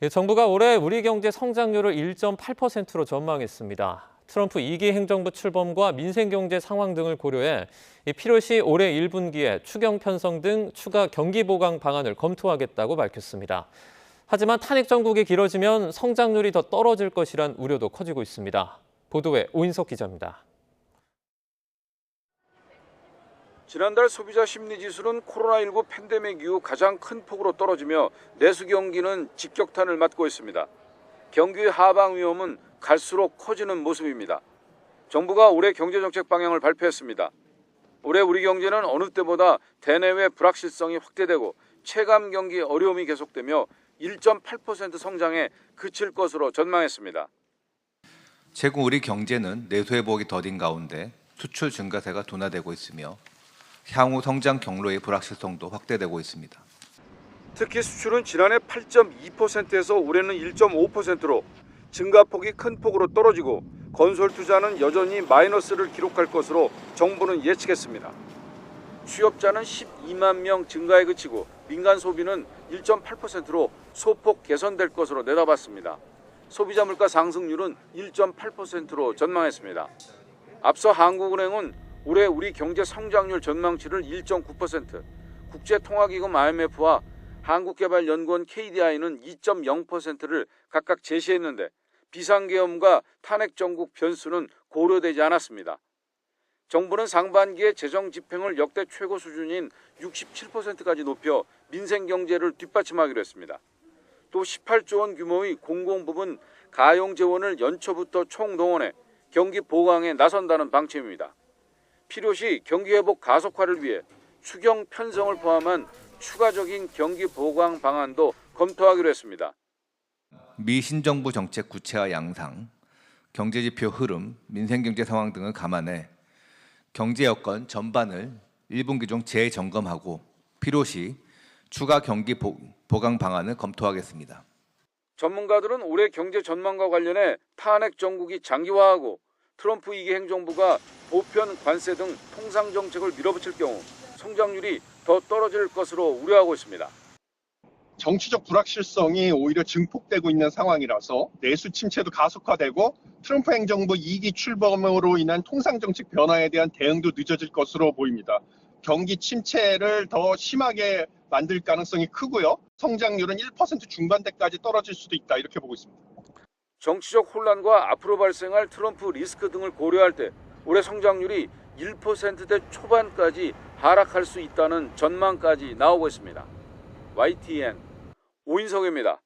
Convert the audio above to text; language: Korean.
정부가 올해 우리 경제 성장률을 1.8%로 전망했습니다. 트럼프 2기 행정부 출범과 민생 경제 상황 등을 고려해 필요시 올해 1분기에 추경 편성 등 추가 경기 보강 방안을 검토하겠다고 밝혔습니다. 하지만 탄핵 정국이 길어지면 성장률이 더 떨어질 것이란 우려도 커지고 있습니다. 보도에 오인석 기자입니다. 지난달 소비자 심리지수는 코로나19 팬데믹 이후 가장 큰 폭으로 떨어지며 내수 경기는 직격탄을 맞고 있습니다. 경기의 하방 위험은 갈수록 커지는 모습입니다. 정부가 올해 경제정책 방향을 발표했습니다. 올해 우리 경제는 어느 때보다 대내외 불확실성이 확대되고 체감 경기 어려움이 계속되며 1.8% 성장에 그칠 것으로 전망했습니다. 최근 우리 경제는 내수 회복이 더딘 가운데 수출 증가세가 둔화되고 있으며 향후 성장 경로의 불확실성도 확대되고 있습니다. 특히 수출은 지난해 8.2%에서 올해는 1.5%로 증가폭이 큰 폭으로 떨어지고 건설 투자는 여전히 마이너스를 기록할 것으로 정부는 예측했습니다. 취업자는 12만 명 증가에 그치고 민간 소비는 1.8%로 소폭 개선될 것으로 내다봤습니다. 소비자 물가 상승률은 1.8%로 전망했습니다. 앞서 한국은행은 올해 우리 경제 성장률 전망치를 1.9%, 국제통화기금 IMF와 한국개발연구원 KDI는 2.0%를 각각 제시했는데 비상계엄과 탄핵 정국 변수는 고려되지 않았습니다. 정부는 상반기에 재정 집행을 역대 최고 수준인 67%까지 높여 민생 경제를 뒷받침하기로 했습니다. 또 18조 원 규모의 공공부문 가용 재원을 연초부터 총동원해 경기 보강에 나선다는 방침입니다. 필요시 경기 회복 가속화를 위해 추경 편성을 포함한 추가적인 경기 보강 방안도 검토하기로 했습니다. 미 신정부 정책 구체화 양상, 경제지표 흐름, 민생경제 상황 등을 감안해 경제 여건 전반을 1분기 중 재점검하고 필요시 추가 경기 보강 방안을 검토하겠습니다. 전문가들은 올해 경제 전망과 관련해 탄핵 정국이 장기화하고 트럼프 2기 행정부가 보편 관세 등 통상 정책을 밀어붙일 경우 성장률이 더 떨어질 것으로 우려하고 있습니다. 정치적 불확실성이 오히려 증폭되고 있는 상황이라서 내수 침체도 가속화되고 트럼프 행정부 2기 출범으로 인한 통상정책 변화에 대한 대응도 늦어질 것으로 보입니다. 경기 침체를 더 심하게 만들 가능성이 크고요. 성장률은 1% 중반대까지 떨어질 수도 있다 이렇게 보고 있습니다. 정치적 혼란과 앞으로 발생할 트럼프 리스크 등을 고려할 때 올해 성장률이 1%대 초반까지 하락할 수 있다는 전망까지 나오고 있습니다. YTN 오인석입니다.